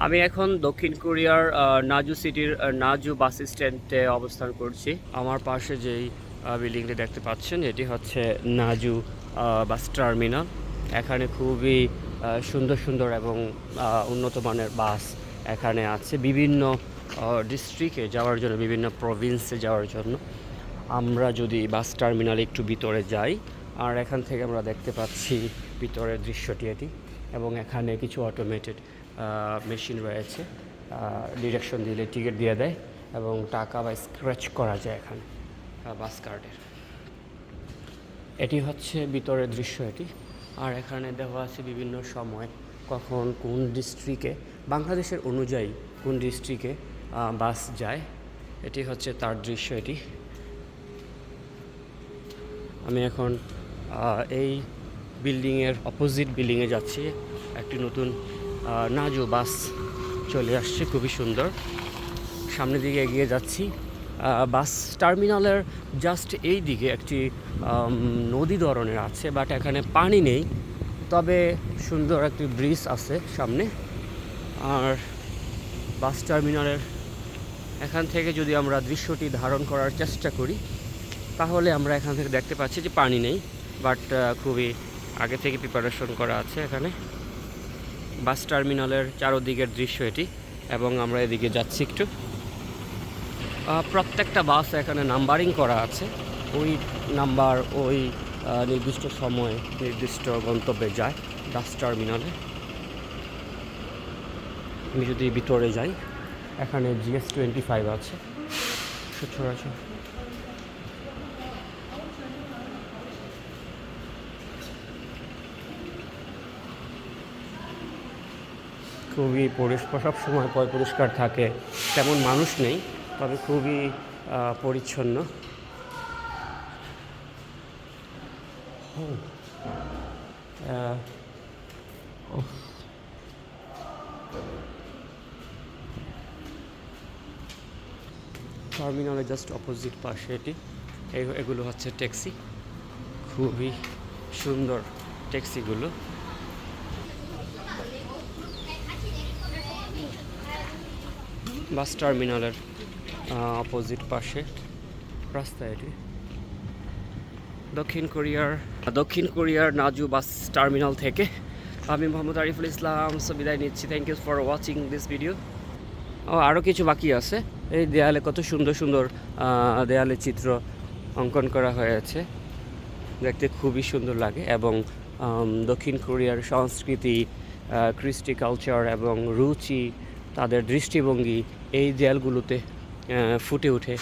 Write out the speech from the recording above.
আমি এখন দক্ষিণ কোরিয়ার নাজু সিটির নাজু বাস স্ট্যান্ডে অবস্থান করছি। আমার পাশে যেই বিল্ডিংটি দেখতে পাচ্ছেন এটি হচ্ছে নাজু বাস টার্মিনাল। এখানে খুবই সুন্দর সুন্দর এবং উন্নত মানের বাস এখানে আছে বিভিন্ন ডিস্ট্রিক্টে যাওয়ার জন্য, বিভিন্ন প্রভিন্সে যাওয়ার জন্য। আমরা যদি বাস টার্মিনালে একটু ভিতরে যাই, আর এখান থেকে আমরা দেখতে পাচ্ছি ভিতরের দৃশ্যটি এটি, এবং এখানে কিছু অটোমেটেড মেশিন রয়েছে। ডিরেকশন দিলে টিকিট দিয়ে দেয় এবং টাকা বা স্ক্র্যাচ করা যায় এখানে বাস কার্ডের। এটি হচ্ছে ভিতরের দৃশ্য এটি। আর এখানে দেওয়া আছে বিভিন্ন সময় কখন কোন ডিস্ট্রিক্টে, বাংলাদেশের অনুযায়ী কোন ডিস্ট্রিক্টে বাস যায়। এটি হচ্ছে তার দৃশ্য এটি। আমি এখন এই বিল্ডিংয়ের অপোজিট বিল্ডিংয়ে যাচ্ছি। একটি নতুন নাজু বাস চলে আসছে, খুবই সুন্দর। সামনের দিকে এগিয়ে যাচ্ছি। বাস টার্মিনালের জাস্ট এই দিকে একটি নদী ধরনের আছে, বাট এখানে পানি নেই, তবে সুন্দর একটি ব্রিজ আছে সামনে। আর বাস টার্মিনালের এখান থেকে যদি আমরা দৃশ্যটি ধারণ করার চেষ্টা করি, তাহলে আমরা এখান থেকে দেখতে পাচ্ছি যে পানি নেই, বাট খুবই আগে থেকে প্রিপারেশন করা আছে এখানে। বাস টার্মিনালের চারোদিকের দৃশ্য এটি, এবং আমরা এদিকে যাচ্ছি একটু। প্রত্যেকটা বাস এখানে নাম্বারিং করা আছে, ওই নাম্বার ওই নির্দিষ্ট সময়ে নির্দিষ্ট গন্তব্যে যায় বাস টার্মিনালে। আমি যদি ভিতরে যাই, এখানে GS25 আছে সচরাচর। খুবই সব সময় পরিষ্কার থাকে, তেমন মানুষ নেই, তবে খুবই পরিচ্ছন্ন। টার্মিনালের জাস্ট অপোজিট পাশে এটি। এগুলো হচ্ছে ট্যাক্সি, খুবই সুন্দর ট্যাক্সিগুলো। বাস টার্মিনালের অপোজিট পাশে রাস্তা এটি। দক্ষিণ কোরিয়ার নাজু বাস টার্মিনাল থেকে আমি মোহাম্মদ আরিফুল ইসলাম বিদায় নিচ্ছি। Thank you for watching this video. আরও কিছু বাকি আছে। এই দেয়ালে কত সুন্দর সুন্দর দেয়ালে চিত্র অঙ্কন করা হয়েছে, দেখতে খুবই সুন্দর লাগে। এবং দক্ষিণ কোরিয়ার সংস্কৃতি, কৃষ্টি কালচার এবং রুচি, তাদের দৃষ্টিভঙ্গি এই দেয়ালগুলোতে ফুটে ওঠে।